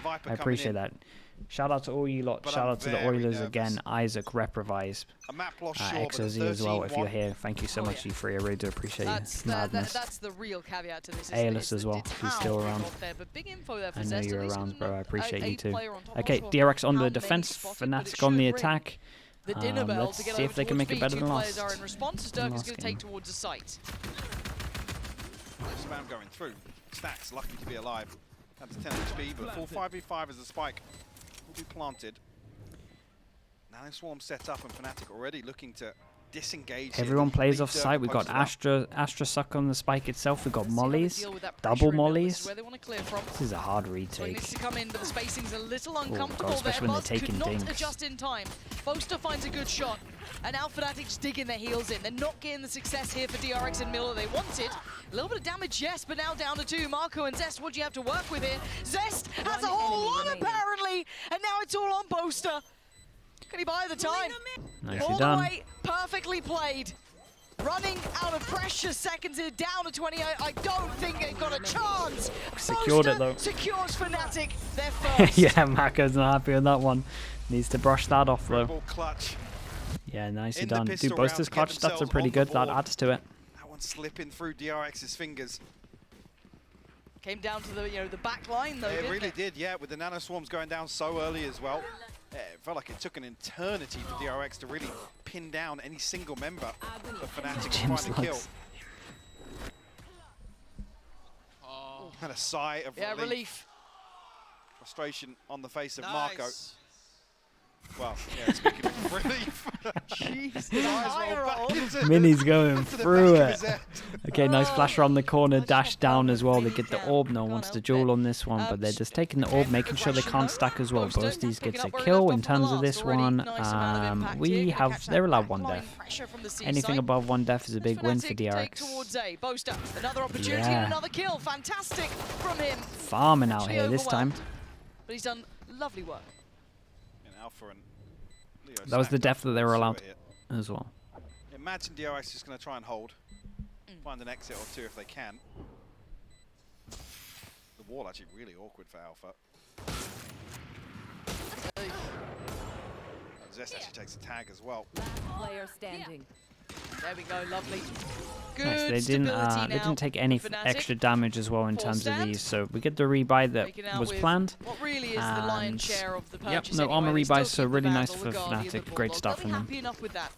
Viper I appreciate that. Shout out to all you lot. Shout out to the Oilers again. Isaac, Reprevise, XOZ as well. If you're here, thank you so much, you free. I really do appreciate you. That's the real caveat to this. Ailus as well. He's still around. But big info there for I know Zest, you're around, bro. I appreciate you too. on Okay, top. DRX on How the many defense, spotted, but it Fnatic on the should attack. The dinner bell Let's to get see over if they can towards make it B. better Two than players last. are in response. Dirk is going to game. take towards the site. Spam going through. Stacks lucky to be alive. That's 10 HP, but full 5v5 as the spike will be planted. Now Swarm set up and Fnatic already looking to disengage. Everyone plays off site. We've got Astra suck on the spike itself. We've got mollies, double mollies. This is a hard retake. Needs to come in, but the spacing's a little uncomfortable. God, especially when they're taking could not dinks. adjust in time. Boaster finds a good shot, and now Fnatic's digging their heels in. They're not getting the success here for DRX and Miller they wanted. A little bit of damage, yes, but now down to 2. Marco and Zest, what do you have to work with here? Zest has a whole lot apparently, and now it's all on Boaster. Can he buy the time? Nicely All done. the way, perfectly played. Running out of precious seconds here, down to 28. I don't think they've got a chance. Secured it though. Secures Fnatic their first. Yeah, Marco's not happy with that one. Needs to brush that off though. Clutch. Yeah, nicely done. Dude, Boaster's clutch stats are pretty good. That adds to it. That one's slipping through DRX's fingers. Came down to the back line though. It really did, yeah, with the nano swarms going down so early as well. It felt like it took an eternity for DRX to really pin down any single member of Fnatic and find a kill. Oh. And a sigh of relief. Frustration on the face of Marco. Well, yeah, speaking of relief. Jesus. Mini's going through it. Okay, nice flasher on the corner, dash down as well. They get the orb. No one wants to duel on this one, but they're just taking the orb, making sure they can't stack as well. Boasties gets a kill in terms of this one. They're allowed 1 death. Anything above 1 death is a big win for DRX. Another opportunity and another kill. Fantastic from him. Farming out here this time. But he's done lovely work. That was the death that they were allowed as well. Imagine DRX just going to try and hold. Find an exit or 2 if they can. The wall actually really awkward for Alpha. Zest actually takes a tag as well. Player standing. There we go, lovely. Good nice. They didn't take any extra damage as well in terms of these, so we get the rebuy that was planned. What really is the lion's share of the purchase. Yep, no armor rebuys, so really nice for Fnatic. Great stuff from them. Happy enough with that.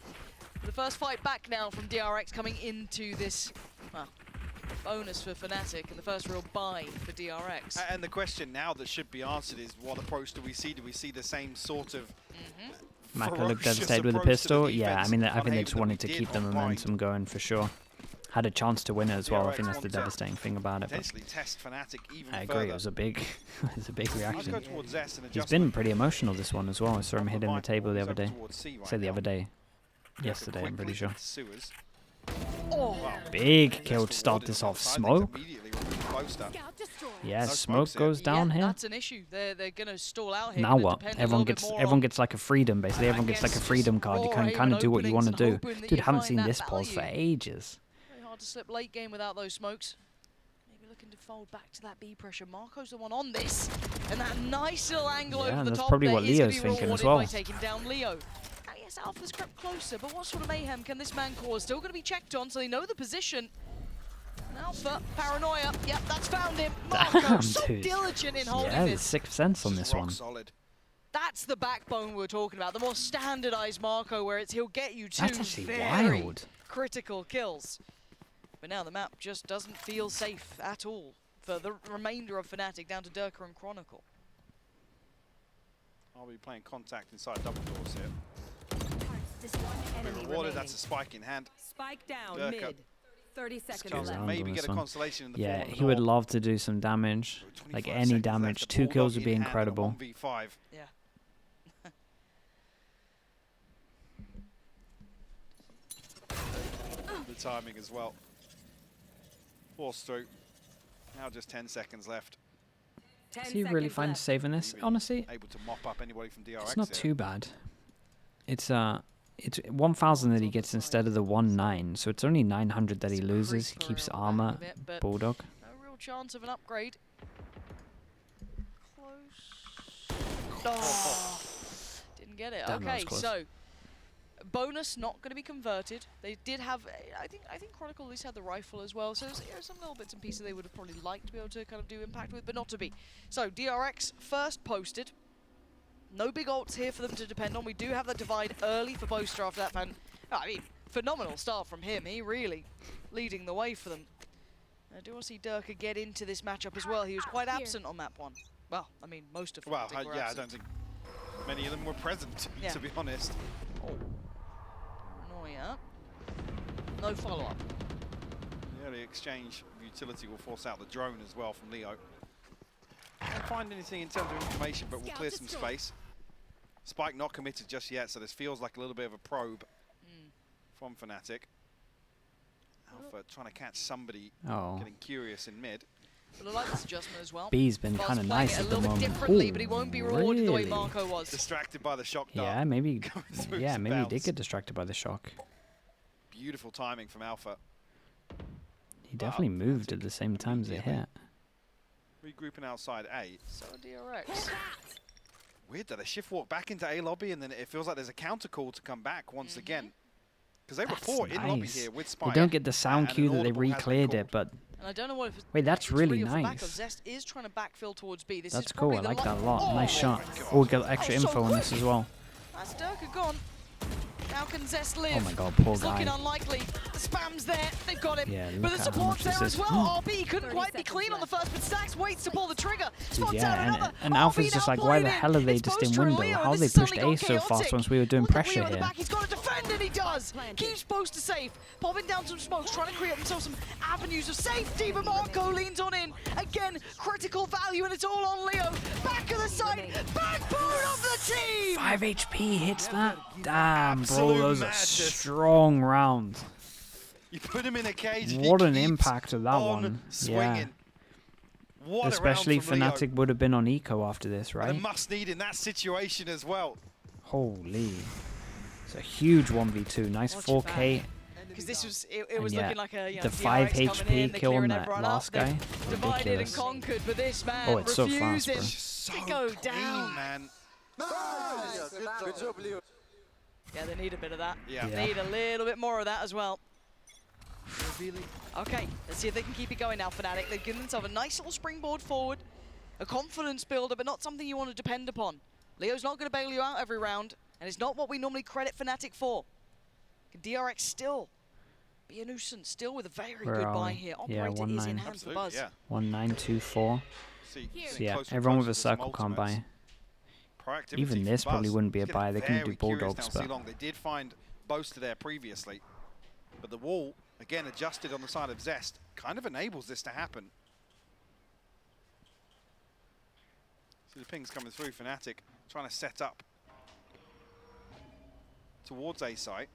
The first fight back now from DRX coming into this bonus for Fnatic and the first real buy for DRX. And the question now that should be answered is, what approach do we see? Do we see the same sort of Maka looked devastated with the pistol. Yeah, I mean, I think they just wanted to keep the momentum going for sure. Had a chance to win it as well. I think that's the devastating thing about it. I agree. It was a big, reaction. He's been pretty emotional this one as well. I saw him hitting the table the other day. Say the other day. Yesterday, I'm pretty sure. Big kill to start this off. Smoke. Yeah, smoke goes down here. That's an issue. They're gonna stall out here. Now what? Everyone gets like a freedom basically. Everyone gets like a freedom card. You can kind of do what you want to do. Dude, haven't seen this pause for ages. Very hard to slip late game without those smokes. Maybe looking to fold back to that B pressure. Marco's the one on this, and that nice little angle over the top. Yeah, that's probably what Leo's thinking as well. By taking down Leo. Yes, Alpha's crept closer, but what sort of mayhem can this man cause? Still going to be checked on, so they know the position. And Alpha, paranoia. Yep, that's found him. Marco, so diligent in holding this. Yeah, 6th sense on this one. Solid. That's the backbone we're talking about. The more standardized Marco, where he'll get you 2 very critical kills. But now the map just doesn't feel safe at all for the remainder of Fnatic, down to Durka and Chronicle. I'll be playing contact inside double doors here. Enemy rewarded, that's a spike in hand. Spike down mid. 30 seconds left. Maybe get a consolation in the yeah, he would love to do some damage. Like any damage. 2 kills would be incredible. Yeah. The timing as well. Force through. Now just 10 seconds left. Is he really fine saving this? Honestly, able to mop up anybody from DRX. It's not too bad. It's 1,000 that he gets instead of the 1,900, so it's only 900 that he loses. He keeps armor. Bulldog. No real chance of an upgrade. Close. Oh, didn't get it. Damn, that was Okay, close. so bonus not going to be converted. They did have, I think Chronicle at least had the rifle as well. So there's, you know, some little bits and pieces they would have probably liked to be able to kind of do impact with, but not to be. So DRX first posted. No big ults here for them to depend on. We do have that divide early for Boaster after that fan. I mean, phenomenal start from him. He really leading the way for them. I do want to see Durka get into this matchup as well. He was quite absent on map one. Well, I mean, most of them. Well, were yeah, absent. I don't think many of them were present, Yeah. to be honest. Oh. Paranoia. No follow-up. The early exchange of utility will force out the drone as well from Leo. Can't find anything in terms of information, but we'll clear some space. Spike not committed just yet, so this feels like a little bit of a probe from Fnatic. Alpha trying to catch somebody getting curious in mid. But I like this adjustment as well. B's been Buzz kind of playing nice it at a the little bit moment. differently, Ooh, but he won't be rewarded the way really? Marco was. Distracted by the shock dart. Yeah, maybe. Yeah, Maybe he did get distracted by the shock. Beautiful timing from Alpha. He definitely moved at the same time as it hit. Regrouping outside A. So DRX. Weird that they shift walk back into A lobby and then it feels like there's a counter call to come back once again. Because they were four in lobby here with Spike. They don't get the sound cue that they audible has been re-cleared called. it, but And I don't know what if it's wait, that's really off the back of nice. Zest is trying to backfill towards B. This That's is cool. probably I the like li- that a lot. Nice Oh, shot. God. Oh, we got extra Oh, so info on this quick. as well. That's Durka gone. How can Zest live? Oh my god, poor It's looking guy. unlikely. The spam's there. They've got him. Yeah, But look the at how support's much there this as is. well. RB couldn't 30 quite be seconds clean on the left. first, but Stacks waits to pull the trigger. Spots Yeah, out another. and RB Alpha's just now like, why the played it. hell are they It's just in Boaster and window? Leo, How and they this has pushed suddenly A gone so fast chaotic. once we were doing Look at pressure Leo at the here? back. He's got to defend, and he does. Planted. Keeps Boaster safe. Popping down some smokes, trying to create themselves some avenues of safety, but Marco leans on in. Again, critical value, and it's all on Leo. Back of the side, backbone of the team! 5 HP hits that? Damn, bro, Absolute those are madness. strong rounds. You put him in a cage. What he an keeps impact of that on one. Swinging. Yeah. What a round Especially from Leo. Fnatic would have been on eco after this, And a right? must need in that situation as well. Holy. It's a huge 1v2. Nice Watch your 4K. Because this was, it was And yeah, looking like a, you know, the 5 DRX coming in, HP they're kill on clearing that everyone last up, guy. they've divided and Ridiculous. conquered, but this man Oh, it's so fast, refuses bro. So to go clean, down. man. Good job, Leo. Yeah, they need a bit of that. Yeah. Yeah. Need a little bit more of that as well. Okay, let's see if they can keep it going now, Fnatic. They've given themselves a nice little springboard forward, a confidence builder, but not something you want to depend upon. Leo's not going to bail you out every round, and it's not what we normally credit Fnatic for. Can DRX still be a nuisance, still with a very Where good are buy we? here. Yeah, Operator is in 1-9. hand for Absolutely, Buzz. yeah. 1924. See, So yeah, closer and everyone with closer a to some circle can't buy. ultimates. Proactivity Even from this probably Buzz. wouldn't be a It's buy. They getting can do very curious Bulldogs, now, but Ceylon. They did find Boaster there previously, but the wall, again adjusted on the side of Zest, kind of enables this to happen. See the pings coming through, Fnatic trying to set up towards A site.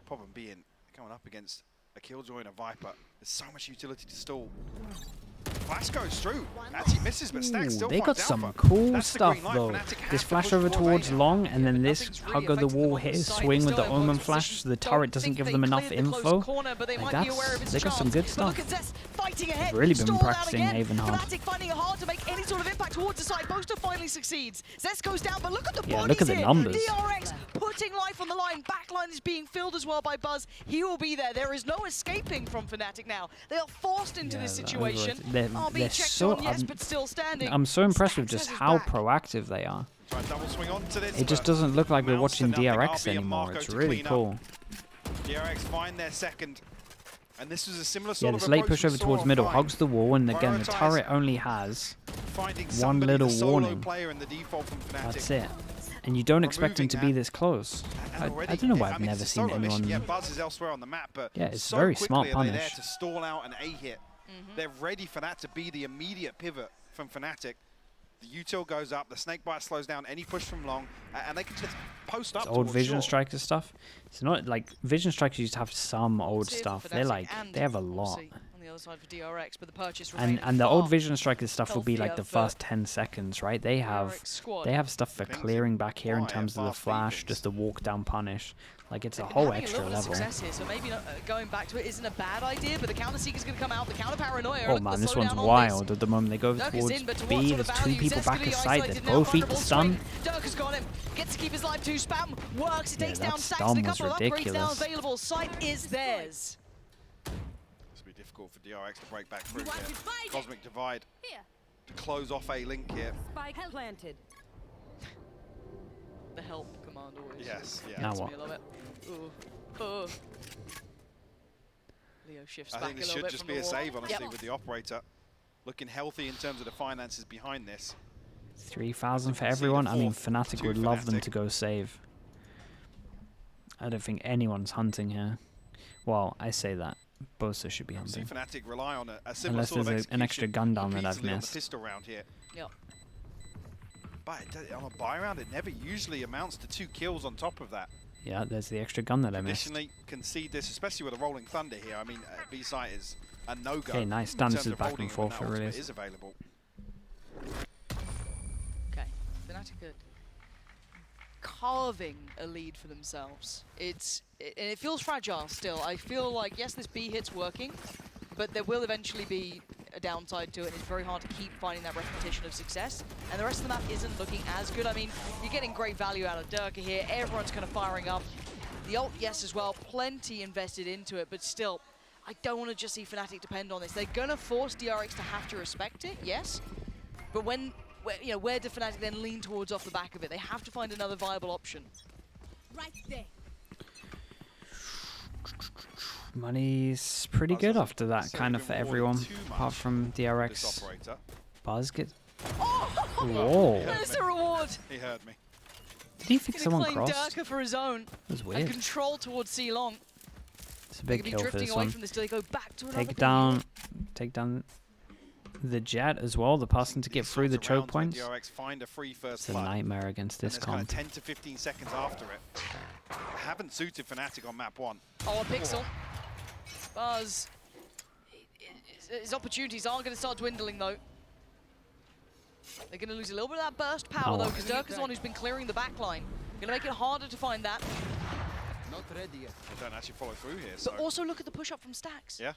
Problem being, coming up against a Killjoy and a Viper. There's so much utility to stall. Flash goes through. Actually misses, but Stack still they got finds some Alpha. cool That's the stuff green light. though. Fnatic have This to flash push over towards A towards now. long, and then this Nothing's really hug of the affecting them wall on hit the his side. swing They with the still have Omen close flash, position. so the Don't turret doesn't think give they them enough cleared the close info. corner, but they Like might be aware of its they got some chance. good But stuff. look at Zest fighting ahead. Really been Stalled out practicing again. Haven hard. Fnatic finding it hard to make any sort of impact towards the side. Boaster finally succeeds. Zest goes down, but look at the Yeah, bodies look at the here. numbers. DRX putting life on the line. Backline is being filled as well by Buzz. He will be there. There is no escaping from Fnatic now. They are forced into this Yeah, situation. they're RB checked so on, yes, but still standing. I'm so impressed with Stacks just has his how back. proactive they are. Try and double swing onto this, It just but doesn't look like we're amounts to watching nothing. DRX RB and anymore. Marco It's to really clean up. cool. DRX find their second. And this was a similar Yeah, sort this of late approach push we over saw towards on middle, Vine. hogs the wall, and again, the Prioritise turret only has Finding one somebody, little the solo warning. player in the default from Fnatic. That's it. And you don't expect him Removing to be that. this close. And I already- don't know why I I've mean, never it's a seen solo mission. anyone... Yeah, Buzz is elsewhere on the map, but Yeah, it's so very quickly smart are they there punish. to stall out an A hit. They're ready for that to be the immediate pivot from Fnatic. The util goes up, the snake bite slows down any push from long, and they can just post up. Old towards Vision shore. Striker stuff. It's not like Vision Strikers used to have some old See if stuff. Fnatic They're like and they have a we'll lot. see on the the other side for DRX, but the purchase remains. And the old Vision Strikers stuff will be like the first 10 seconds, right? They have stuff for clearing back here in terms of the flash, just the walk down punish. Like it's a whole extra level. Success here, so maybe not, going back to it isn't a bad idea, but the counter seeker's going to come out, the counter paranoia. Oh man, this one's wild. At the moment they go towards B, there's 2 people back aside. They both eat the stun. Dirk has got him. Gets to keep his life too. Spam works. It takes down Stacks. Stun A was couple of upgrades now ridiculous. available. Sight is theirs. This will be difficult for DRX to break back through here. Cosmic Divide to close off a link here. Spike planted. The help command always. Yes, yeah. Now what? I love it. Ooh. Leo shifts back a little bit. I think this should just be a save, honestly, Yep. with the operator. Looking healthy in terms of the finances behind this. 3,000 for everyone. I mean, Fnatic would love them to go save. I don't think anyone's hunting here. Well, I say that. Bosa should be hunting. See Fnatic rely on a similar Unless sort of there's an extra gun down that I've repeatedly on the missed. pistol round here. Yep. But on a buy round, it never usually amounts to 2 kills on top of that. Yeah, there's the extra gun that I missed. Additionally, concede this, especially with a rolling thunder here. I mean, B-site is a no-go. Okay, nice. in Dance terms is of back holding and it forth, when it that really ultimate is. available. Okay, Fnatic are carving a lead for themselves. And it feels fragile still. I feel like, yes, this B hit's working, but there will eventually be a downside to it, and it's very hard to keep finding that repetition of success. And the rest of the map isn't looking as good. I mean, you're getting great value out of Durka here. Everyone's kind of firing up. The ult, yes, as well. Plenty invested into it, but still, I don't want to just see Fnatic depend on this. They're going to force DRX to have to respect it, yes. But where do Fnatic then lean towards off the back of it? They have to find another viable option. Right there. Money's pretty good after that, kind of for everyone, apart from DRX. Buzz gets... Whoa! There's the reward! He heard me. Did he think someone claim crossed? Durka for his own. That was And weird. control towards C-Long. It's a big kill for this one. From this, they go back to Take down the Jet as well, the person to get through the choke points. DRX find a free first It's a nightmare against this kind of comp. 10 to 15 seconds after it. Haven't suited Fnatic on map 1. Oh, a pixel. Buzz. His opportunities aren't going to start dwindling, though. They're going to lose a little bit of that burst power, though, because Durka's the one who's been clearing the back line. Going to make it harder to find that. Not ready yet. They don't actually follow through here. But also look at the push-up from Stacks. Yeah.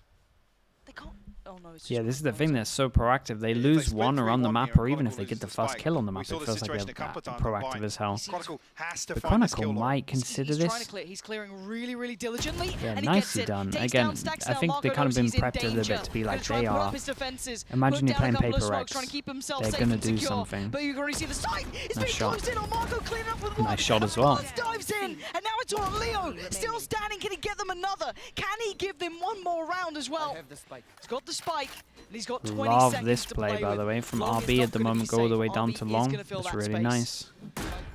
They can't... Oh, no, it's just Yeah, this is the thing, they're so proactive. They lose one around the map, or even if they get the first kill on the map, it feels like they're proactive as hell. Chronicle has to The find this Chronicle kill might consider He's trying to this. clear. He's clearing really, really diligently. Yeah, and he nicely gets it. done. Takes Again, down Stacks I now. think Marco they've kind of knows been he's in prepped a little danger. bit to be Gonna like try they and put are. up his defenses, Imagine put you're down a playing couple of Paper smokes, Rex. trying to keep himself They're safe gonna and do secure. something. But you can already see the sight. It's Nice being shot. closed in on Marco, cleaning up with one. Nice shot as well. Dives in, and now it's on Leo. Still standing. Can he get them another? Can he give them one more round as well? I have the spike. He's got the spike, and he's got 20 Love seconds this to play, by with. the way, from Long is RB not at the gonna be moment, go all the safe. way down RB to is long. gonna fill That's that really space.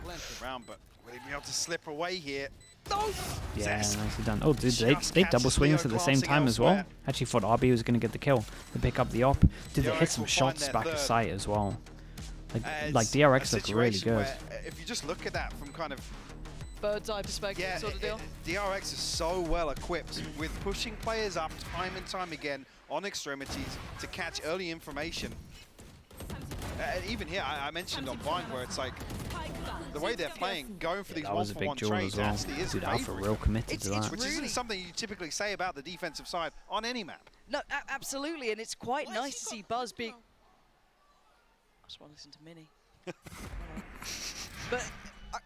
nice. round, but will he be able to slip away here? No! Yeah, Zest. nicely done. Oh, dude, they Just double catches swings Leo at the same glancing time as well. elsewhere. Actually thought RB was going to get the kill. They pick up the op. Dude, they hit DRX some will find shots their back at third. sight as well. Like It's DRX a look really situation good. where, if you just look at that from kind of Bird's eye perspective sort of deal. DRX is so well equipped with pushing players up time and time again on extremities to catch early information. Even here, I mentioned on Vine where it's like the way they're playing, going for these That was a big one-for-one duel trades as well. actually is Dude, Alpha favourite. real committed to that. Which isn't something you typically say about the defensive side on any map. No, absolutely, and it's quite nice to see Buzz being... I just want to listen to Minnie. But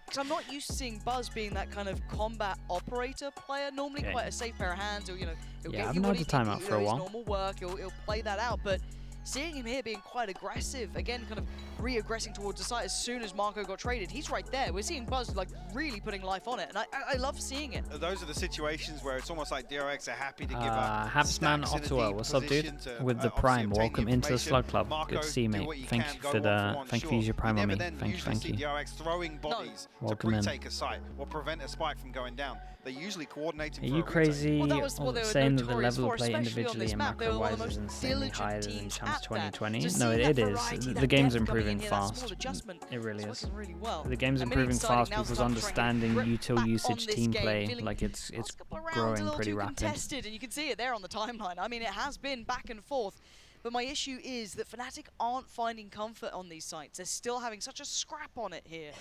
cause I'm not used to seeing Buzz being that kind of combat operator player. Normally quite a safe pair of hands. He'll, he'll Yeah, I get haven't you had what the he time did, out for a his while. normal work. He'll play that out, but seeing him here being quite aggressive, again, kind of re-aggressing towards the site as soon as Marco got traded. He's right there. We're seeing Buzz like really putting life on it, and I love seeing it. Those are the situations where it's almost like DRX are happy to give up. Hapsman stacks in a Ottawa, deep what's up, dude? position to, With the obviously Prime, obtain welcome into the information. Slug Club. Marco, Good to see you, do mate. what you Thank can, you go for the one-for-one, thank you sure. for your Prime We on never me. then Thank usually see you. DRX throwing bodies to Welcome in. retake a site or prevent a spike from going down. They're usually coordinating Are for you a retake. crazy Well, that was what they were saying that the notorious level for, of play especially on individually this and map. They were one of macro-wise the is most insanely diligent higher than teams since 2020. Just No, seeing it that is. variety, The that game's depth coming in improving here, that fast. small adjustment, It really it's is. working really well. The game's And improving exciting. fast. Now's the People's time to try and understanding grip util back on usage, this team game, play. feeling Like it's last couple of rounds a growing little pretty too rapid. contested, and you can see it there on the timeline. I mean, it has been back and forth. But my issue is that Fnatic aren't finding comfort on these sites. They're still having such a scrap on it here.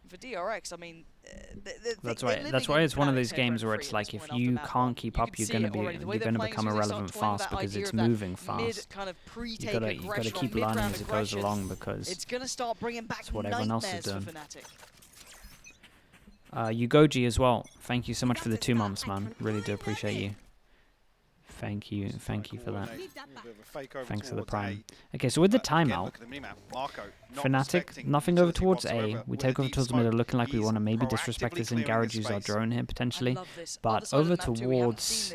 For DRX, I mean, That's why it's one of those games where it's like if you can't keep up, you're gonna become irrelevant fast because it's moving fast. You gotta keep learning as it goes along because it's gonna start bringing back that's what everyone else is doing. Fnatic. Ugoji as well. Thank you so much for the 2 months, man. Really do appreciate you. Thank you for that. Thanks for the prime. Okay, so with the timeout, Fnatic, nothing over towards A. We take over towards middle, looking like we want to maybe disrespect this and Garage use our drone here potentially. But over towards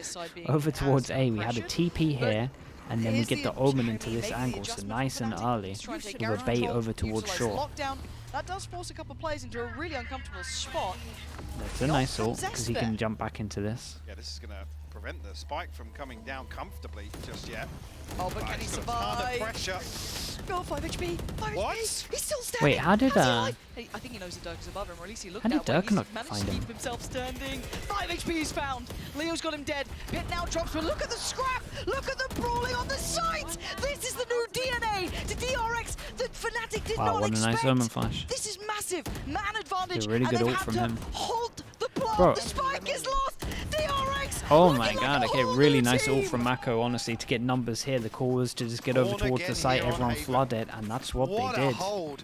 A, we had a TP here, and then we get the Omen into this angle, so nice and early with a bait over towards shore. That does force a couple of players into a really uncomfortable spot. That's a nice ult because he can jump back into this. Yeah, this is going to prevent the spike from coming down comfortably just yet. Oh, but can he survive? Pressure. Go 5 HP. 5 What? HP. He's still standing. Wait, how did I think he knows that Dirk is above him, or at least he looked how did that way. Dirk He's not managed find to him? keep himself standing. 5 HP he's found. Leo's got him dead. Pit now drops, but look at the scrap. Look at the brawling on the site. This is the new DNA to DRX that Fnatic did not what a expect. nice Omen flash. This is massive. Man advantage. A really good and ult they've from had him. to hold the plant. Bro. The spike is lost. DRX. Oh looking my like god, a okay, whole really new nice ult team. from Mako, honestly, to get numbers here. The call was to just get over towards the site, everyone flood it, and that's what they did. A hold.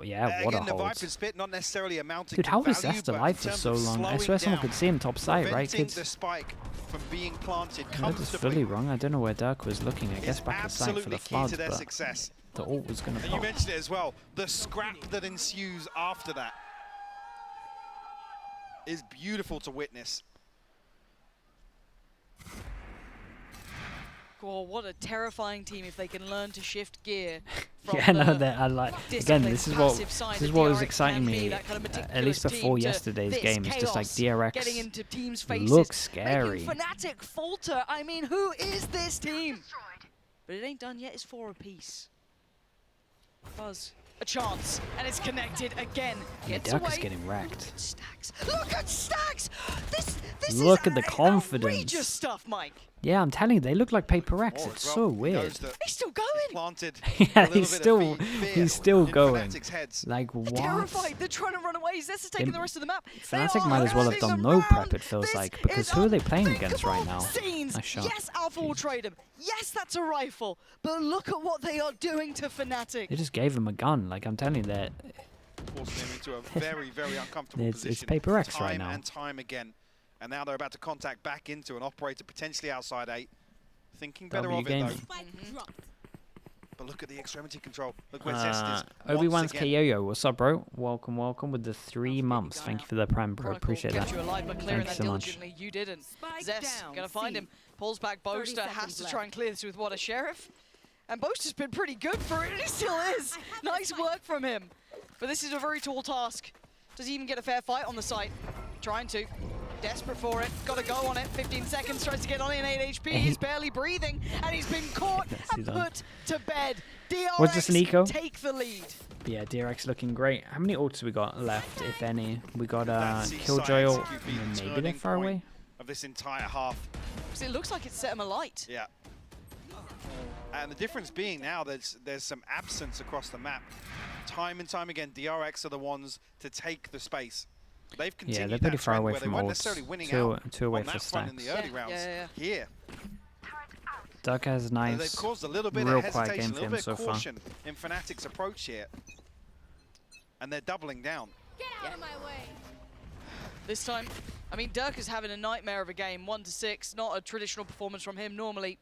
Yeah, what a Again, the hold. Viper spit not necessarily amounting Dude, to how was value, Zest but alive in for terms so of long? I slowing swear someone down, could see him top side, right, preventing kids? the spike from being planted I heard this comfortably. fully wrong. I don't know where Dirk was looking. I guess back at site for Absolutely the key floods, to their but success. the ult was going to And you pop. mentioned it as well. The scrap that ensues after that is beautiful to witness. Oh, what a terrifying team if they can learn to shift gear. Yeah, no, I like. Again, this is what was exciting me, at least before yesterday's game. It's just like DRX looks scary. Making Fnatic falter. I mean, who is this team? But it ain't done yet. It's 4 apiece. Buzz, a chance, and it's connected again. Yeah, Gets Dirk away. is getting wrecked. Stacks. Look at Stacks. This Look is at the confidence. outrageous stuff, Mike. Yeah, I'm telling you, they look like Paper X. It's so weird. He's still going. Planted Yeah, he's still going. Like, what? Terrified. They're trying to run away. Zest is taking the rest of the map. Fnatic might as well have done no prep, it feels like, because who are they playing against right now? Nice shot. Yes, Alpha will trade him. Yes, that's a rifle. But look at what they are doing to Fnatic. They just gave him a gun. Like, I'm telling you that. Forcing him into a very, very uncomfortable It's position. Paper X right time now. and time again. And now they're about to contact back into an operator potentially outside 8. Thinking better W of game. it though. But look at the extremity control. Look where Zest is. Obi-Wan's once again. K-Yo-Yo. What's up, bro? Welcome with the 3 months. Thank you for the prime, bro. Appreciate that. You alive, but clearing Thanks that so much. diligently. You didn't. Spike Zest down, gonna find C. him. Pulls back Boaster. 30 Has seconds to try left. and clear this with what, a sheriff? And Boaster's been pretty good for it, and he still is. Nice work from him. But this is a very tall task. Does he even get a fair fight on the site? Trying to. Desperate for it. Got to go on it. 15 seconds. Tries to get on in 8 HP. He's barely breathing. And he's been caught and put to bed. What's this, Nico? DRX take the lead. Yeah, DRX looking great. How many ults have we got left, if any? We got That's Killjoy ult. could be the Maybe they're turning far point away. of this entire half. Because it looks like it set him alight. Yeah. And the difference being now there's some absence across the map. Time and time again, DRX are the ones to take the space. They've continued Yeah, they're pretty that far trend away where they from weren't ults. necessarily winning Two out away on for that front in the stacks. early rounds. Here, Dirk has they've nice, caused a little bit real of quiet hesitation, game a for little him bit so of far. caution in Fnatic's approach here. And they're doubling down. Get out of my way. This time, I mean, Dirk is having a nightmare of a game. 1-6, not a traditional performance from him normally.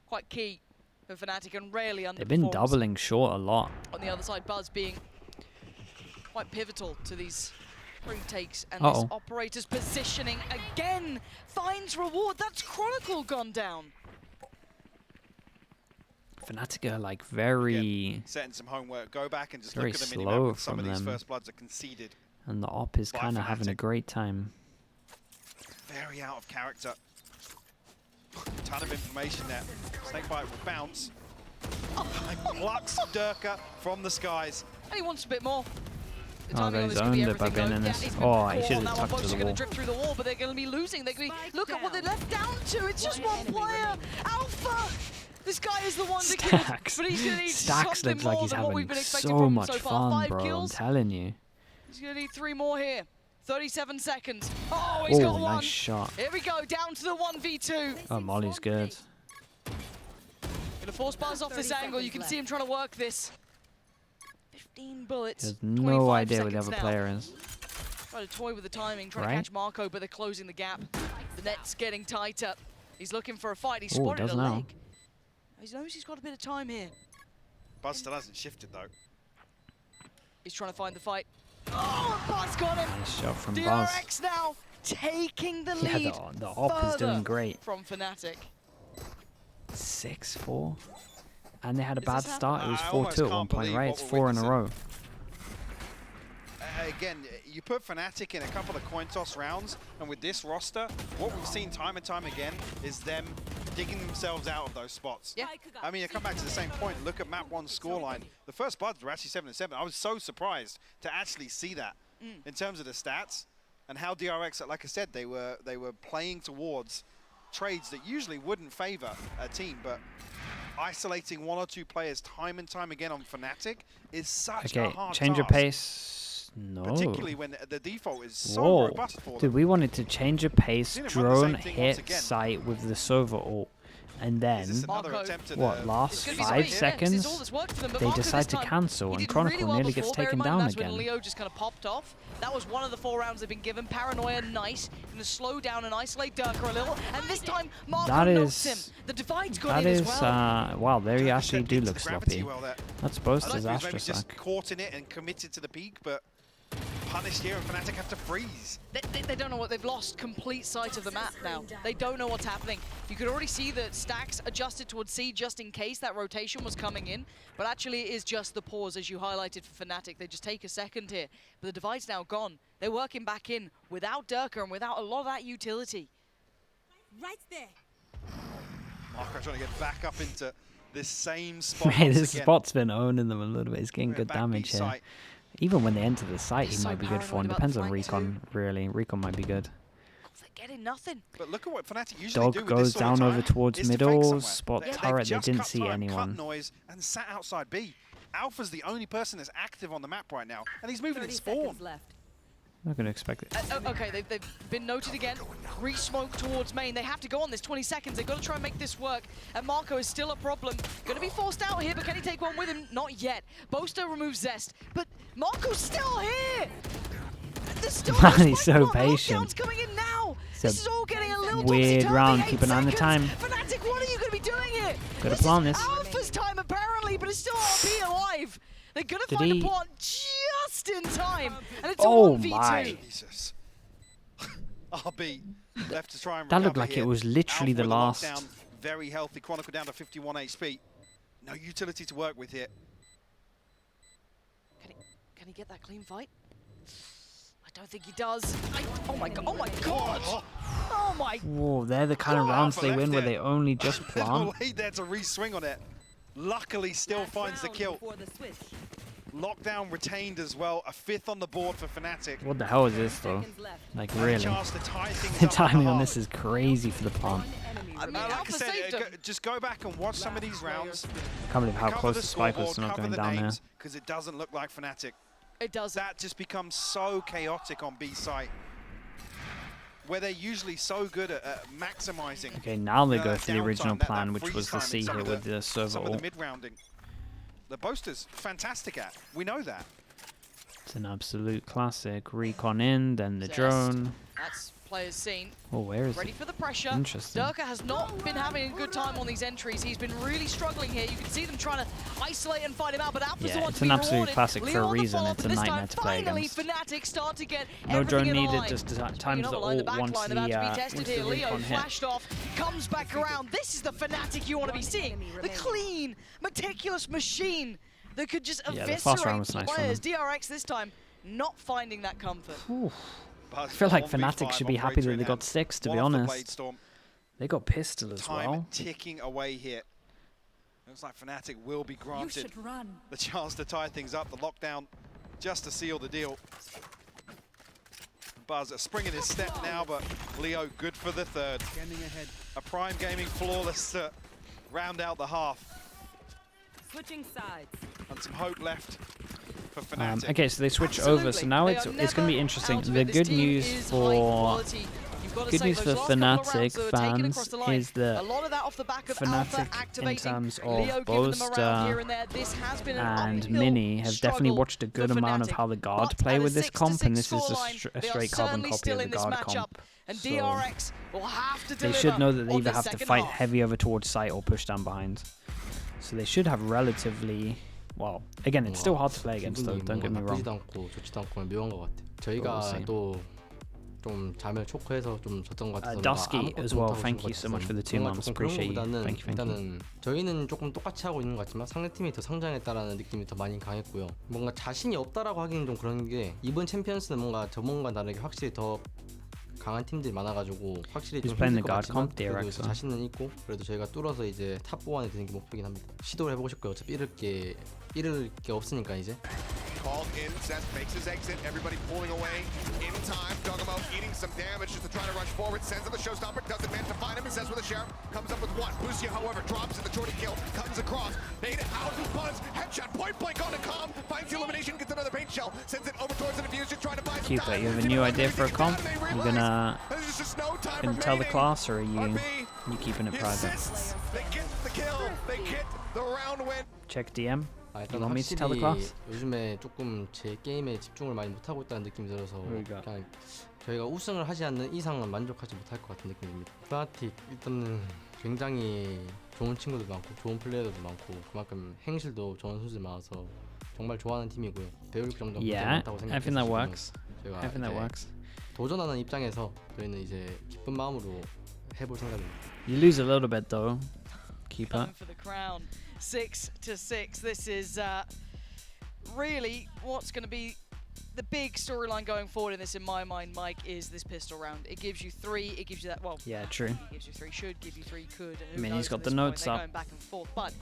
Quite key for Fnatic and rarely underperforms. They've been doubling short a lot. On the other side, Buzz being quite pivotal to these retakes. And Uh-oh. this operator's positioning again finds reward. That's Chronicle gone down. Fnatic are like very, Again, setting some homework. Go back and just very look at the slow minimap with some from of these them. first bloods are conceded. and the op is By kind of having a Fnatic. great time. Very out of character. Ton of information there. Snakebite will bounce. Plucks Durka from the skies. And he wants a bit more. The Oh, timing on they this could be zoned it by everything, being in though. this. Yeah, he's been Oh, he caught should on have that one. tucked to Both the are going wall. to drip through the wall, but they're going to be losing. They're going to be, look at what they're left down to. It's just one player. Alpha. This guy is the one that kills, Stacks. but he's going to need Stacks something looks like more he's than what we've having been expecting so from him much so far. fun, 5 bro. I'm kills. telling you. He's going to need 3 more here. 37 seconds. Oh, he's got Oh, one. nice shot. Here we go, down to the 1v2. Oh, Molly's good. Gonna force Buzz off this angle. You can see him trying to work this. 15 bullets. He has 25 no idea where the other seconds player now. is. Trying to toy with the timing, trying Right. to catch Marco, but they're closing the gap. The net's getting tighter. He's looking for a fight. He's Oh, spotted does a now. leg. He knows he's got a bit of time here. Buzz still hasn't shifted though. He's trying to find the fight. Oh, Buzz got him. Nice shot from Buzz. DRX now taking the Yeah, lead. the op is doing further great. From Fnatic. 6-4. And they had a Is bad this start. It was I almost 4-2 at can't one point, believe right? what It's we're 4 in a witnessing. row. Again, you put Fnatic in a couple of coin toss rounds, and with this roster, what we've seen time and time again is them digging themselves out of those spots. Yeah. I mean, I come back to the same point. Look at map 1's scoreline. The first Bloods were actually 7-7. I was so surprised to actually see that in terms of the stats and how DRX, like I said, they were playing towards trades that usually wouldn't favor a team, but isolating 1 or 2 players time and time again on Fnatic is such a Okay, hard change of task. pace. No. Particularly when the default is so Whoa. robust for Dude, them. we wanted to change a pace, Seen him run the same drone, thing once hit, again. sight with the Sova ult. And Is this then, another Marco. attempt at what, a- last It's gonna be 5 something, yeah, 'cause it's seconds, all that's worked for them, but they Marco decide this to time, cancel, he and did Chronicle really well nearly before. gets Bear in taken mind, down that's again. when Leo just kind of popped off. That was one of the 4 rounds they've been given. Paranoia, nice. Going to slow down and isolate Durka a little. And this time, Marco That knocks is- him. The divide's got That in is, as well. wow, there you Durka actually stepped do into look the gravity sloppy. well there. That's both I like maybe disastrous, just like. caught in it and committed to the peak, but punished here and Fnatic have to freeze. They don't know what they've lost. Complete sight of the map now. They don't know what's happening. You could already see that Stacks adjusted towards C just in case that rotation was coming in. But actually it is just the pause, as you highlighted for Fnatic. They just take a second here. But the divide's now gone. They're working back in without Durka and without a lot of that utility. Right there. Marco trying to get back up into this same spot. Hey, once this again. spot's been owning them a little bit. He's getting We're good back damage B here. site. Even when they enter the site, he He's so might be good for paranoid him. about Depends the on flank Recon, really. Recon might be good. They're getting nothing. But look at what Fnatic usually do Dog with this goes sort of down over time towards is to fake middle, somewhere. spot They've turret, they just didn't cut see time, anyone. Cut noise and sat outside B. Alpha's the only person that's active on the map right now, and he's moving 30 at spawn. seconds left. I'm not going to expect it. Okay, they've been noted again. Re-smoke towards main. They have to go on this 20 seconds. They've got to try and make this work. And Marco is still a problem. Going to be forced out here, but can he take one with him? Not yet. Boaster removes Zest, but Marco's still here! There's still no Man, he's spike so bomb. The patient. lockdown's coming in now! It's This a is all getting a little weird topsy-turvy. round. 8 Keep an eye on the seconds. time. Fnatic, what are you going to be doing here? Gotta This plan is this. Alpha's time, apparently, but it's still RP alive. They're going to Did find he- a plant just in time. And it's Oh a 1v2. my. Jesus. RB left to try and That looked recover like it here. was literally Alpha the with last. lockdown, very healthy. Chronicle down to 51 HP. No utility to work with here. Can he get that clean fight? I don't think he does. Oh my god! Oh my god! Oh my! Whoa, they're the kind of Oh, rounds Alpha they left win where it. they only just They're plant. late there to re-swing on it. Luckily, still Last finds the round kill. before the switch. Lockdown retained as well. A 5th on the board for Fnatic. What the hell is this though? Seconds left. Like And a really? chance to tie things The up at timing on half. this is crazy for the plant. One enemy I mean, remaining. Like I Alpha said, saved him. just go back and watch some of these rounds. I can't believe how Cover close the the spike was scoreboard, to not cover going the down here. names, because it doesn't look like Fnatic. It does. That just becomes so chaotic on B site, where they're usually so good at maximizing. Okay, now they go that for the original downtime, that plan, which freeze was the time in C some here of with the server some of the ult. mid-rounding. The Boaster's fantastic at. We know that. It's an absolute classic. Recon in, then the Zest. drone. That's players seen. Oh, where is Ready it? for the pressure. Interesting. Durka has not been having a good time on these entries. He's been really struggling here. You can see them trying to isolate and find him out, but Alpha's the Yeah, one it's to an be absolute rewarded. classic for Leo a on the reason. follow-up, It's a but this nightmare time, to play finally, against. Fnatic start to get No everything drone in needed, line. just times You're the not alone. ult The once backline about to be the tested here. Leo recon hit. flashed off, comes back around. This is the Fnatic you want to be seeing. The clean, meticulous machine that could just Yeah, the fast round eviscerate was nice from players. them. DRX this time not finding that comfort. I feel like Fnatic should be happy that they got 6, to be honest. They got pistol as Time well. ticking away here. Looks like Fnatic will be You granted should run. the chance to tie things up. The lockdown just to seal the deal. Buzz a spring in his step now, but Leo good for the third. Scanning ahead. A Prime Gaming flawless to round out the half. Switching sides. And some hope left for Fnatic. Okay, so they switch Absolutely. over. So now They it's are going to be never interesting. out of The it. This good team news is for high quality. You've got to good say, news those for last couple of rounds Fnatic that were taken across fans the line, is that a lot of that off the back of Alpha Fnatic, in activating, terms Leo of giving them a both round here and there. This has been an and uphill Mini have definitely struggle watched a good for amount of Fnatic. how the guard But play at with a this comp, and this 6-6 is scoreline, a they are straight carbon certainly copy still of the in this guard matchup, comp. and So DRX will have to they deliver should know that they on either this have to second fight half. heavy over towards site or push down behind. So they should have relatively, well, again, it's still hard to play against though, don't get me wrong. 나쁘지도 않고 좋지도 않고 묘한 것 같아요. 저희가 see. 또 좀 잠을 초크해서 좀 졌던 것 같아서 Dusky as well, thank you so much for the 2 months, appreciate you. 그런 Thank you, thank you. 일단은 저희는 조금 똑같이 하고 있는 것 같지만 상대팀이 더 성장했다라는 느낌이 더 많이 강했고요. 뭔가 자신이 없다라고 하기는 좀 그런 게 이번 챔피언스는 뭔가 저번과 다르게 확실히 더 강한 팀들이 많아가지고 확실히 Who's 좀 playing 힘들 the 것 guard 같지만 comp? 그래도 DRX, 자신은 있고 그래도 저희가 뚫어서 이제 탑 4안에 드는 게 목표긴 합니다. 시도를 해보고 싶고요. 어차피 잃을 게 없으니까 이제. Called in, Seth makes his exit, everybody pulling away in time. Dugamo eating some damage just to try to rush forward, sends him the showstopper, doesn't manage to find him, and says with a sheriff, comes up with one. Lucio, however, drops it, the shorty kill, comes across, made it out, Buzz, headshot, point blank on a calm, finds the elimination, gets another paint shell, sends it over towards the diffuser, trying to buy some Cupid, time. you have a new idea for a comp? You gonna tell the class, or are you keeping it private? They get the kill, they get the round win. Check DM. 일단 You want me to tell the 확실히 class? 요즘에 조금 제 게임에 집중을 많이 못하고 있다는 느낌이 들어서 그러니까. 그냥 저희가 우승을 하지 않는 이상은 만족하지 못할 것 같은 느낌입니다. Fnatic 일단은 굉장히 좋은 친구들 많고 좋은 플레이어들도 많고 그만큼 행실도 좋은 선수들 많아서 정말 좋아하는 팀이고요. 배울 정도 Yeah, 많다고 I think that 생각해서 works. 저희가 I think that 이제 works. 도전하는 입장에서 저희는 이제 기쁜 마음으로 해볼 생각입니다. You lose a little bit though, Keeper. Going for the crown. 6-6. This is really what's going to be the big storyline going forward in this, in my mind, Mike, is this pistol round. It gives you 3, it gives you that, well, Yeah, true. it gives you 3, should give you 3, could. I mean, he's got the the notes They're up. going back and forth, but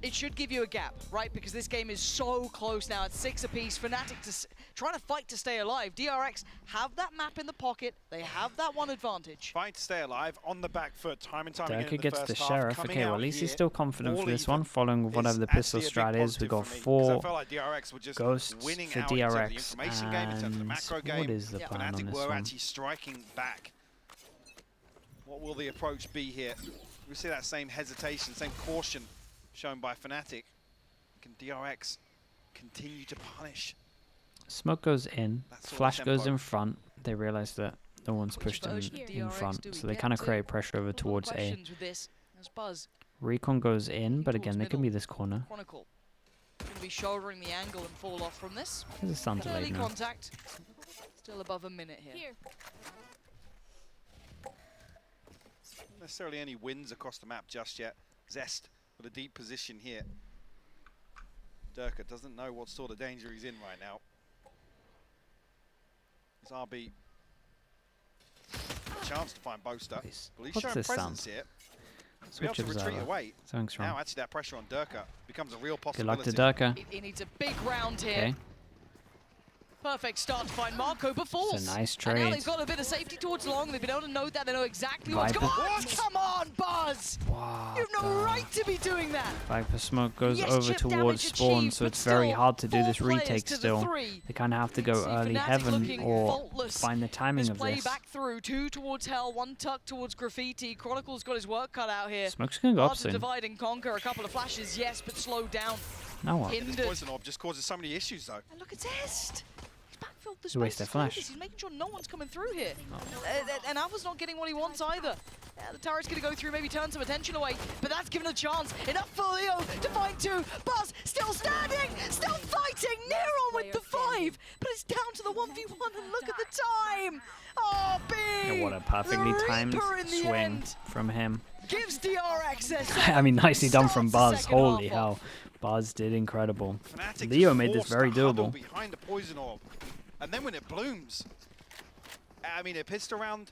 it should give you a gap, right? Because this game is so close now. It's 6 apiece. Fnatic trying to fight to stay alive. DRX have that map in the pocket. They have that one advantage. Fight to stay alive, on the back foot, time and time again in Durka the gets first the half, sheriff. coming Okay, well, out at least he's here still confident all for this even one, following is whatever the pistol actually a big strat is. We positive got for me, 'cause I 4 felt like DRX were just ghosts winning for out in terms of the DRX, information game, in terms of the and macro game. what is the plan on Fnatic this were one? actually striking back. What will the approach be here? We see that same hesitation, same caution shown by Fnatic. Can DRX continue to punish? Smoke goes in, That sort of Flash goes tempo. in front. They realize that no one's Which pushed them version of in DRX front, do we so they get kind of to? create pressure over Couple of towards A. questions with this. There's Buzz. Recon goes in, but Towards again, they can middle. be this corner. Chronicle. Going to be shouldering the angle and fall off from this. There's a stun Early delayed now. contact. Still above a minute here. Here. Not necessarily any wins across the map just yet. Zest with a deep position here. Durka doesn't know what sort of danger he's in right now. It's RB. A chance to find Boaster. Nice. Well, he's What's showing this presence sound? here. To be able Switch to retreat observer. away. Something's Now wrong. actually that pressure on Durka becomes a real Good possibility. luck to Durka. He needs a big round here. Okay. Perfect start to find Marco, but falls. It's a nice And now trade. they've got a bit of safety towards long. They've been able to note that. They know exactly what's Viper. going on. Come on, Buzz! Wow. You have no right to be doing that. Viper smoke goes Yes, over chip towards damage spawn, achieved, so but it's very still, hard to do 4 this players retake to the still. 3. They kind of have to go See early Fnatic heaven looking or faultless. find the timing This of play this. back through, 2 towards Hell, 1 tuck towards Graffiti. Chronicle's got his work cut out here. Smoke's gonna go up Hard to soon. divide and conquer. A couple of flashes, yes, but slowed down. Now what? This Hindered. poison orb just causes so many issues though. And look at Zest. He's backfilled the He wasted space. flash. He's making sure no one's coming through here. And Alpha's not getting what he wants either. The turret's going to go through, maybe turn some attention away, but that's given a chance. Enough for Leo to find 2. Buzz still standing, still fighting. Near on with the 5, but it's down to the 1v1, and look at the time. Oh, big. Yeah, what a perfectly The timed Reaper in the swing end from him. gives DRX a I mean, nicely done from starts the Buzz. second Holy half hell. off. Buzz did incredible. Fnatic Leo just made this forced very to huddle doable. behind the poison orb, and then when it blooms, I mean, a pistol round,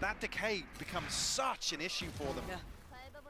that decay becomes such an issue for them. Yeah.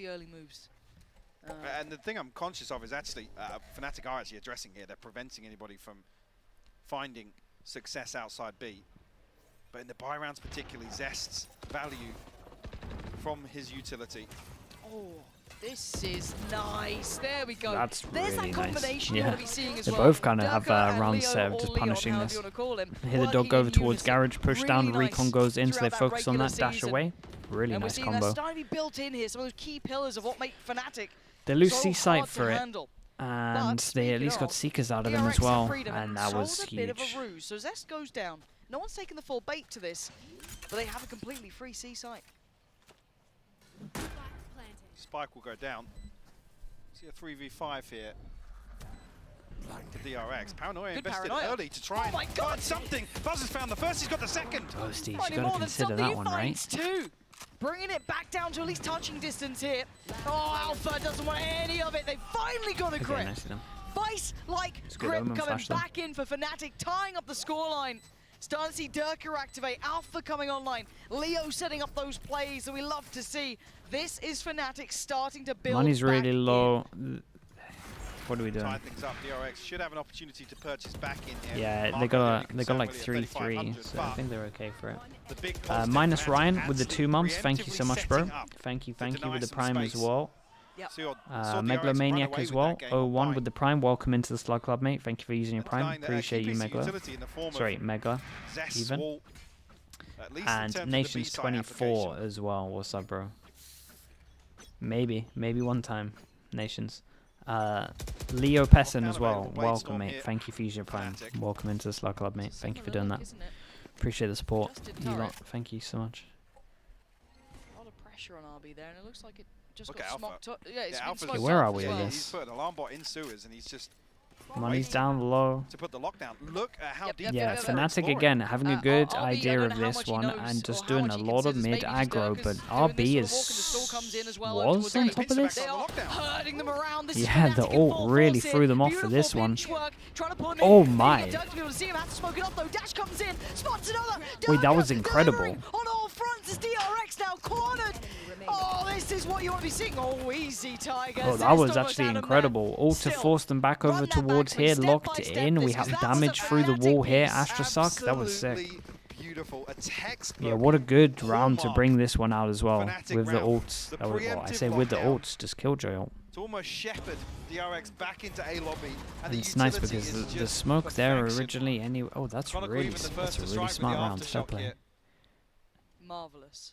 the early moves. And the thing I'm conscious of is actually Fnatic are actually addressing here. They're preventing anybody from finding success outside B. But in the buy rounds particularly, Zest's value from his utility. Oh, this is nice. There we go. That's There's really that combination nice. you Yeah. want to be seeing as They well. both kind of have Durka and round Leo, set of or just Leon, punishing however this. you want to call him, Here the dog working go over in towards unison. garage, push down, Really recon nice goes in, so they throughout that focus on regular that, dash season. away. Really And we're nice seeing combo. that starting to be built in here, some of those key pillars of what make Fnatic They lose so C-Sight hard for to it, handle. and But they at speaking least got of, Seekers out of them DRX as have well, freedom and that was sold a bit of huge. a ruse. So Zest goes down. No one's taken the full bait to this, but they have a completely free C-Site. Spike will go down. See a 3v5 here. To DRX. Paranoia Good invested Paranoia. early to try Oh my and God. find something. Buzz has found the first, he's got the second. Oh, Steve, Finding you got more to than consider something, that he one, right? finds two. Bringing it back down to at least touching distance here. Oh, Alpha doesn't want any of it. They finally got a Okay, grip. nice of them. Vice-like It's good grip omen coming flash, though. back in for Fnatic, tying up the scoreline. Starting to see Durka activate, Alpha coming online, Leo setting up those plays that we love to see. This is Fnatic starting to build Money's back really in. low. What are we doing? Tie things up. DRX should have an opportunity to purchase back in here. Yeah, Marco they got only they got concerned like really at 3-3, 3,500, so I but think they're okay for it. the big positive Minus Fnatic Ryan with the actually 2 months. Thank you so preemptively much, bro. setting up Thank you deny with the some prime as space. well. Yep. So saw DRX run Megalomaniac away as with well. that game 01 on with the Prime. prime. Welcome into the Slug Club, mate. Thank you for using your And prime. denying that, Appreciate you, keeping some Megla. utility in the form of Sorry, Megla. Zest's even. wall, at least in And terms of the Nations B-side 24 application. as well. What's up, bro? Maybe one time, Nations. Leo Pessin as well. Welcome, mate. Thank you for using your prime. Welcome into the Slug Club, mate. Thank you for doing that. Appreciate the support. Just in You lot, turret. thank you so much. A lot of pressure on RB there, and it looks like it just Look got at Alpha. smoked up. Yeah, it's Yeah, been Alpha's smoked where up are we as in well. this? He's put an alarm bot in sewers and he's just Money's waiting down low. to put the lockdown. Look at how Yep, deep yep, Yeah, yep, they're Fnatic exploring. again having a good RB, I idea don't of know how this much he one knows and or just how doing much a he lot of considers. mid Maybe just aggro, Durka's but doing this RB for the is walk and the stall comes in as well was over on towards top of A. this. They are Lockdown. herding them around. This Yeah, is the Fnatic in ult full really force threw here. them off for Beautiful this one. bench work, trying to pull him Oh in. my. Durka to be able to see him, has to smoke it up though. Dash comes in, spots another. Wait, that Durka was incredible. delivering on all fronts as DRX now cornered. Oh, this is what you want to be seeing. Oh, easy, Tiger. Oh, that Zest was almost actually had him incredible. All to Still, force them back run over that back, towards please, here, step locked by it step, in. We this, have 'cause that was a damage through the Fnatic wall here. piece. Astra suck, that was sick. Absolutely beautiful. A textbook. Yeah, what a good round to hallmark bring this one out as well. Fnatic With the round. ults. The That was, well, I preemptive say with the lockdown. ults, just Killjoy ult. To almost shepherd DRX back into A lobby. And the It's nice utility because is the just smoke there perfection. originally anyway. Oh, that's Chronicle really, even the that's first a to really strike with smart the round. Fair aftershock play. here. Marvelous.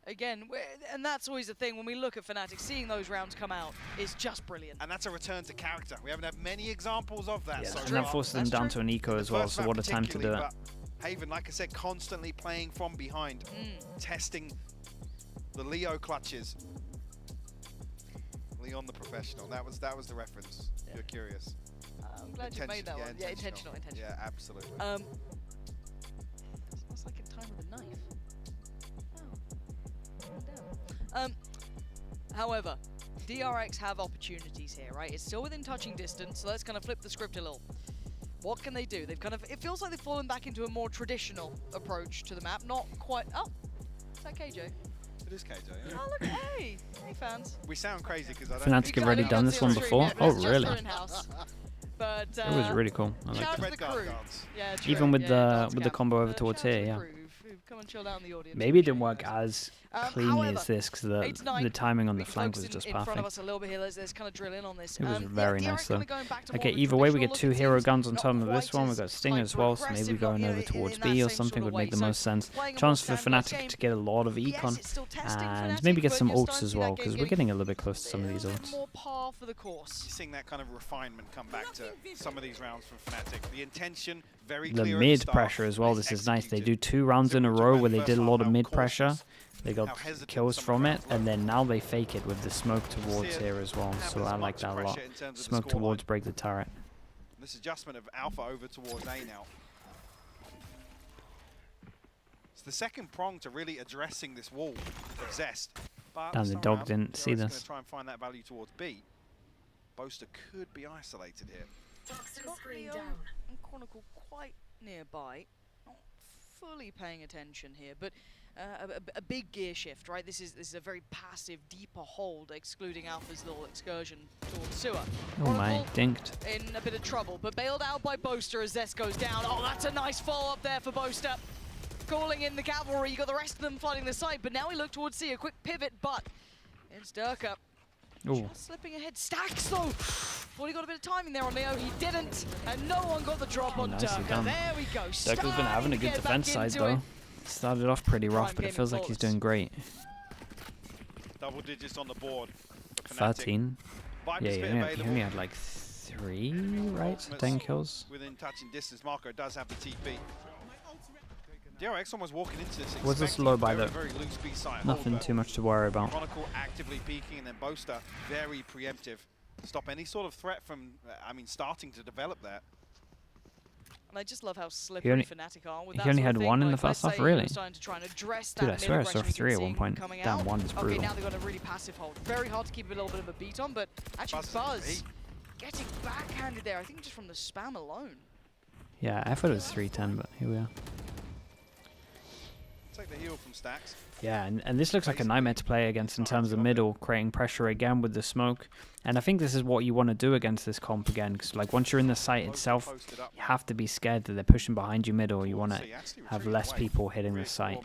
Again, and that's always the thing when we look at Fnatic, seeing those rounds come out is just brilliant. And that's a return to character. We haven't had many examples of that Yeah, so and that far. forces them That's down true. to an eco In as the well, first so map what a time to do it. particularly, but Haven, like I said, constantly playing from behind, testing the Leo clutches. Leon the professional. That was the reference. If you're curious. I'm glad you made that one. Yeah, intentional. Yeah, absolutely. That's like a time with a knife. Oh. Damn. However, DRX have opportunities here, right? It's still within touching distance, so let's kind of flip the script a little. What can they do? They've kind of, it feels like they've fallen back into a more traditional approach to the map. Not quite, oh, is that KJ? It is KJ. Yeah. Oh, look, hey fans. We sound crazy because I don't Fnatic think have already done this one before? Oh, really? But, It was really cool. I shout liked out it. to the Red guard crew. guards. Yeah, true. Even with Yeah, the dance with the cap. combo over towards shout out here, to the yeah. crew who've come and chilled out in the audience. Maybe it didn't Appreciate work you guys. as cleanly However, as this because 8 to 9, the timing on we the can flank focus was just in front of perfect. us a little bit here. Let's kind of drill in on this. It was Yeah, very DRX nice though. kinda going back to more Okay, of a either way we traditional get 2 look, it hero seems. guns on Not top of this quite one. We've got Sting like as well, so maybe progressive, going not over in towards that B or same something sort would of make the way. most sense. Playing a Chance for more standardized Fnatic game. to get a lot of Yes, econ it's still testing and Fnatic, maybe get but some you're starting ults to as see well that because game we're getting getting a little bit close to some of these a little ults. more par for the course. You're seeing that kind of refinement come back to some of these rounds from Fnatic. The intention very The clear at mid start, pressure as well. but it's This is nice. They do executed. 2 rounds in a Similar to row when where they first did a half, lot of how mid pressure. cautious, They got how hesitant kills some of from the it, rounds were. and then now they fake it with the smoke towards See it here as well. have So as I like much that a lot. pressure in terms of the Smoke scoreline. towards break the turret. This adjustment of Alpha over towards A now. It's the second prong to really addressing this wall of Zest. But And this the time dog around, didn't see DRX this. Gonna try and find that value towards B. Boaster could be isolated here. Got Leo and Chronicle quite nearby. Not fully paying attention here, but a big gear shift, right? This is a very passive, deeper hold, excluding Alpha's little excursion towards sewer. Oh my, dinked. In a bit of trouble, but bailed out by Boaster as Zest goes down. Oh, that's a nice follow-up there for Boaster. Calling in the cavalry, you got the rest of them flooding the site, but now we look towards C, a quick pivot, but it's Durka. Just slipping ahead. Stacks though! Thought he got a bit of timing there on Leo, he didn't, and no one got the drop on Durka. There we go. Durka's been having a good defense side though. Started off pretty rough, but it feels like he's doing great. Double digits on the board. 13. Yeah, he only had like 3, right? 10 kills. Within touching distance, Marco does have the TP. DRX almost walking into this. Was this low by the? Very loose B side. Nothing too much to worry about. Chronicle actively peeking, and then Boaster very preemptive. Stop any sort of threat from, starting to develop there. And I just love how slippery Fnatic are with that. He only had 1 in the first half, really? To try and address Dude, that I swear I saw 3 at one point. Down 1 is brutal. Okay, now they've got a really passive hold. Very hard to keep a little bit of a beat on, but actually Buzz getting backhanded there, I think just from the spam alone. Yeah, I thought it was 310, but here we are. Take the heal from Stacks. Yeah, and this looks like a nightmare to play against in terms of middle, creating pressure again with the smoke. And I think this is what you want to do against this comp again, because like once you're in the site itself, you have to be scared that they're pushing behind you middle. You want to have less people hitting the site.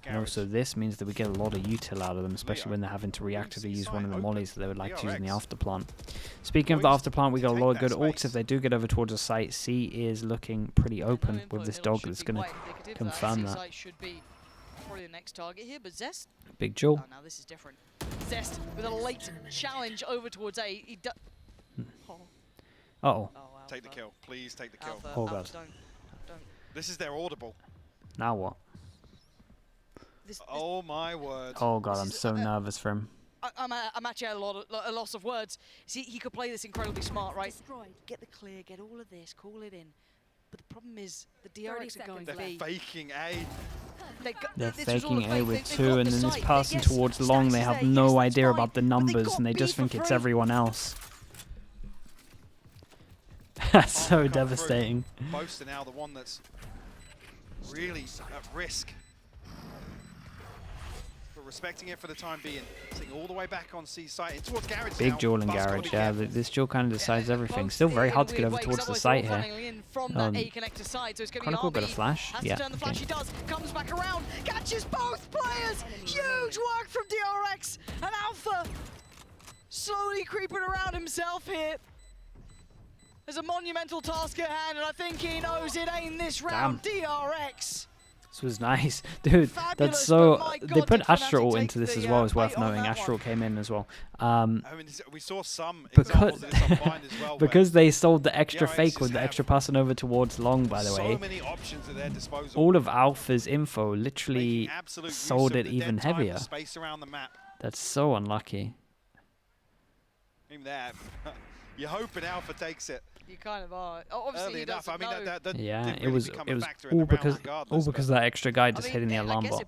And also this means that we get a lot of util out of them, especially when they're having to reactively use one of the mollies that they would like to use in the afterplant. Speaking of the afterplant, we got a lot of good ults. If they do get over towards the site, C is looking pretty open with this dog that's going to confirm that. Probably the next target here, but Zest. Big Jewel. Oh, now this is different. Zest with a late challenge over towards A. He Uh-oh. Take the kill. Please take the kill. Alpha, oh, God. Don't. This is their audible. Now what? Oh, my word. Oh, God, I'm so nervous for him. I'm actually at a loss of words. See, he could play this incredibly smart, right? Get the clear, get all of this, call it in. But the problem is, the DRX are going They're B. faking A. They're faking A with 2, and then this person towards long, they have no idea about the numbers, and they just think it's everyone else. That's so devastating. Boaster now the one that's really at risk. But respecting it for the time being. Sitting all the way back on C site in towards Garage. Big Jewel and Garage, yeah. This Jewel kind of decides everything. Still very hard to get over towards the site here. Chronicle got a flash. Yeah. Okay. He does. Comes back around. Catches both players. Huge work from DRX. And Alpha slowly creeping around himself here. There's a monumental task at hand, and I think he knows it ain't this round. Damn. DRX. This was nice. Dude, that's so... They put Astral into this as well, is worth knowing. Astral came in as well. I mean, we saw some examples of this online as well. Because they sold the extra fake with the extra passing over towards long, by the way. So many options at their disposal. All of Alpha's info literally sold it even heavier. Space around the map. That's so unlucky. Even there, you're hoping Alpha takes it. You kind of are. Obviously, early enough. I mean, yeah, it was all because that extra guy just hitting the alarm bot.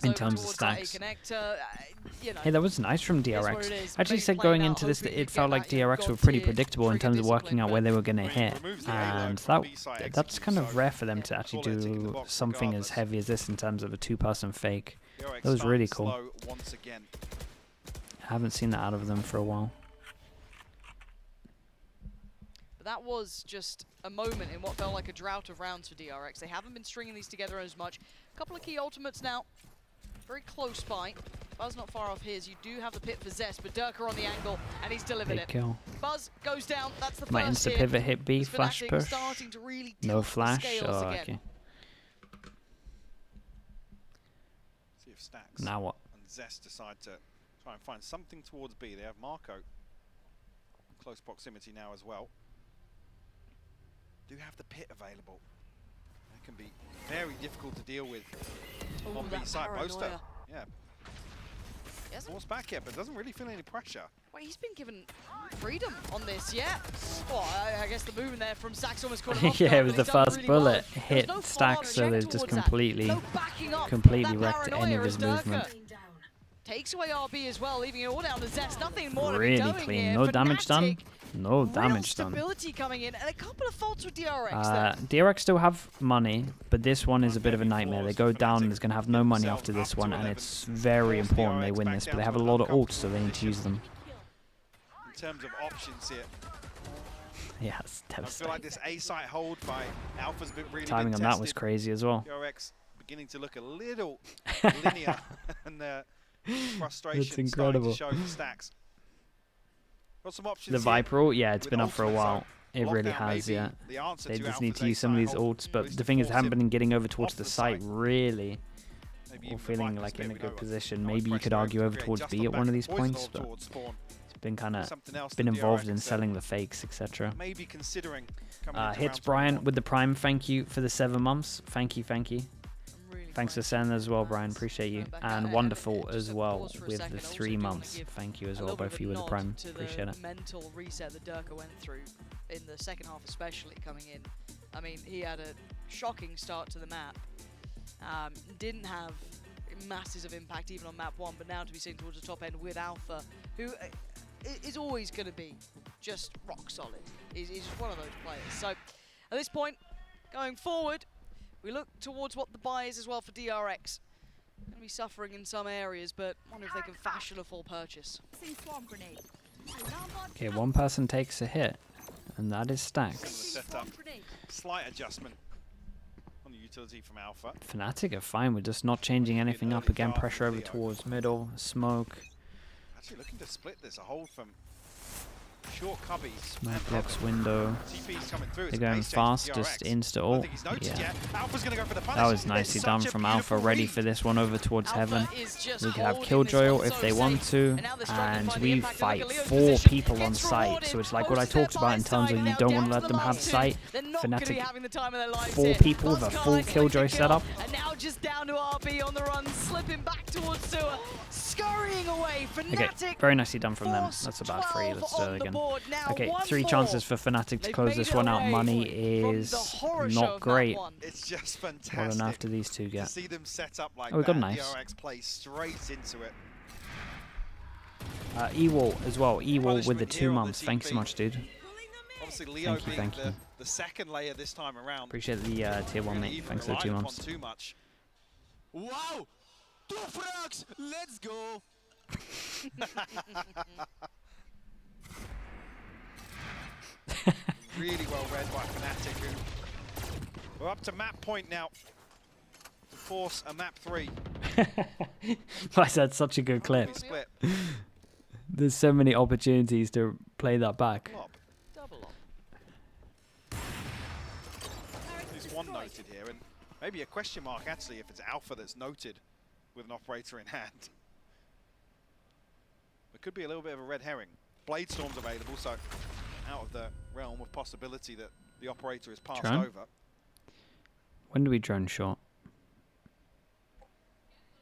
In terms of stacks. Hey, that was nice from DRX. I actually said going into this that it felt like DRX were pretty predictable in terms of working out where they were going to hit, and that's kind of rare for them to actually do something as heavy as this in terms of a 2-person fake. That was really cool. I haven't seen that out of them for a while. That was just a moment in what felt like a drought of rounds for DRX. They haven't been stringing these together as much. A couple of key ultimates now. Very close by. Buzz not far off his. You do have the pit for Zest, but Durka on the angle, and he's delivered it. Kill. Buzz goes down. That's the My first insta pivot hit B, flash push. Really no flash. Oh, okay. See if Stacks now what? And Zest decide to try and find something towards B. They have Marco in close proximity now as well. Do have the pit available. That can be very difficult to deal with on B side. Boaster, yeah. Force back here, but doesn't really feel any pressure. Well, he's been given freedom on this, yeah. Well, I guess the movement there from Stacks almost caught him off yeah, it was the first bullet hit Stacks, so they just completely wrecked any of his movement. Takes away RB as well, leaving it all down to Zest. Nothing more to be Really doing clean. here. No damage done. Fnatic, No real damage done. stability coming in, and a couple of faults with DRX there. DRX still have money, but this one is a bit of a nightmare. They go down, and the's going to have no money after this one, and it's very important they win this, but they have a lot of ults, so they need to use them. In terms of options here, Yeah, it's I feel devastating. like this A site hold by Alpha's been really Timing on that was crazy as well. DRX beginning to look a little linear, and the frustration incredible. starting to show the stacks. Got some options The here. Viper ult, yeah, it's With been up for a ultimate while. zone. It really Lockdown has, may be yeah. the answer They to just need Alpha's to use some of A these site ults, hold, but at least the to thing is, they force haven't him been getting over towards off the the site, site. really. Maybe Or even the feeling Viper's like in a moving good over. position. Nice Maybe you pressure could over argue to over create towards just B the at back one of these poison points, orb but towards spawn. it's been kind of Something else been that involved DRX in are selling the fakes, etc. maybe considering coming into Hits round Brian 21. with the Prime. Thank you for the 7 months. Thank you. I'm really Thanks for fine. sending as well, Brian. Appreciate you. Going back out And there, Wonderful just as a well pause for a with second. the I also 3 do wanna months. give Thank you as a well, little bit both of of you a with the nod Prime. to Appreciate the it. mental reset that Durka went through in the second half, especially coming in. I mean, he had a shocking start to the map. Didn't have masses of impact even on map 1, but now to be seen towards the top end with Alpha, who is always going to be just rock solid. He's just one of those players. So at this point, going forward, we look towards what the buy is as well for DRX. Going to be suffering in some areas, but wonder if they can fashion a full purchase. Swarm grenade. Okay, one person takes a hit, and that is Similar Stacks. setup. Slight adjustment on the utility from Alpha. Fnatic are fine with just not changing anything up. Again, pressure over towards middle, smoke. Actually looking to split this, a hold from short cubbies. Smoke blocks window. TP's coming through. They're going fast, just insta ult. Yeah. Alpha's gonna go for the That punish. was nicely It's done such a from Alpha, beautiful ready read. for this one over towards Alpha Heaven. is just We could have holding Killjoy this ult one if so they want safe. to, And now they're struggling and by the we impact. Look fight at Leo's 4 position. people on Gets site, rewarded. so it's like what I Close to talked their about in buy terms of side, you now don't down want to to let the them have last two. sight. They're not going to be Fnatic, having the time of their lives 4 here. people with a Buzzcars full getting the Killjoy kill, setup. And now just down to RB on the run, slipping back towards Sewer, scurrying away. Okay, Fnatic very nicely done from them. force That's about 3. 12 Let's do on it the again. board. Now Okay, 1-4. 3 chances for Fnatic to They've close made this it one out. away Money from is the horror show not of great. map 1. It's just What an fantastic after these 2 to get. see them set up like Oh, we got that. knives. DRX plays straight into it. E-Wall as well. E-Wall with the Punishment 2 here on the months. Thanks so TP. much, dude. Obviously Leo being thank you. the second layer this time around. Appreciate the tier 1, Really mate. even Thanks for the 2 relied upon months. too much. Wow! 2 frags! Let's go! Really well read by Fnatic, who we're up to map point now to force a map 3. That's such a good clip. We split. There's so many opportunities to play that back. Lob. Double up. There's one noted here, and maybe a question mark actually if it's Alpha that's noted with an operator in hand. There could be a little bit of a red herring. Blade Storm's available, so out of the realm of possibility that the operator is passed Drone? over. When do we drone short?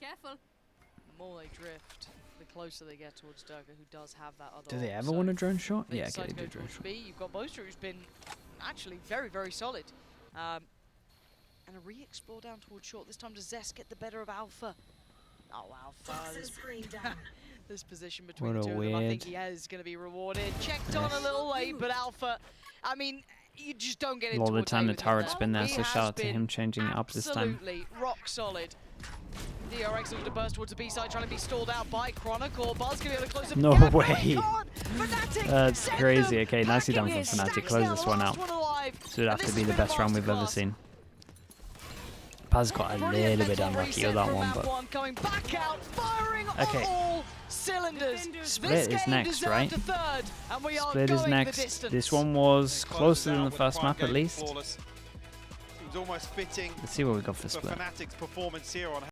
Careful. The more they drift, the closer they get towards Durga, who does have that other Do they op. ever So want to drone short? they Yeah, decide okay, to they go do drone towards short. B. You've got Boaster, who's been actually very, very solid. And a re-explore down towards short. This time does Zest get the better of Alpha? Oh, Alpha. This position between What the a two of them, I think weird- he is going to be rewarded. Checked on a little late, but Alpha, I mean, you just don't get A into lot of the what's time the with him turret's there. been there, He so has shout out to been him changing it up this time. absolutely rock solid. DRX looking to burst towards the B side, trying to be stalled out by Chronicle. Buzz going to be able to close the No gap. way. Oh my God! Fnatic That's sent crazy. them Okay, nicely done packing from in. Fnatic. Stacks Close now this the one last out. alive. Should have And to this be has the been a best round we've ever masterclass. seen. Paz got a Brilliant little bit mental unlucky reset with that from one, map but one, coming back out, firing Okay. on all cylinders. Split This is game next, deserved right? a third, and we are Split is going next. the distance. This one was Closes closer than out the with first Prime map at game least. flawless. Seems almost fitting Let's see what we got for for split. Fnatic's performance here on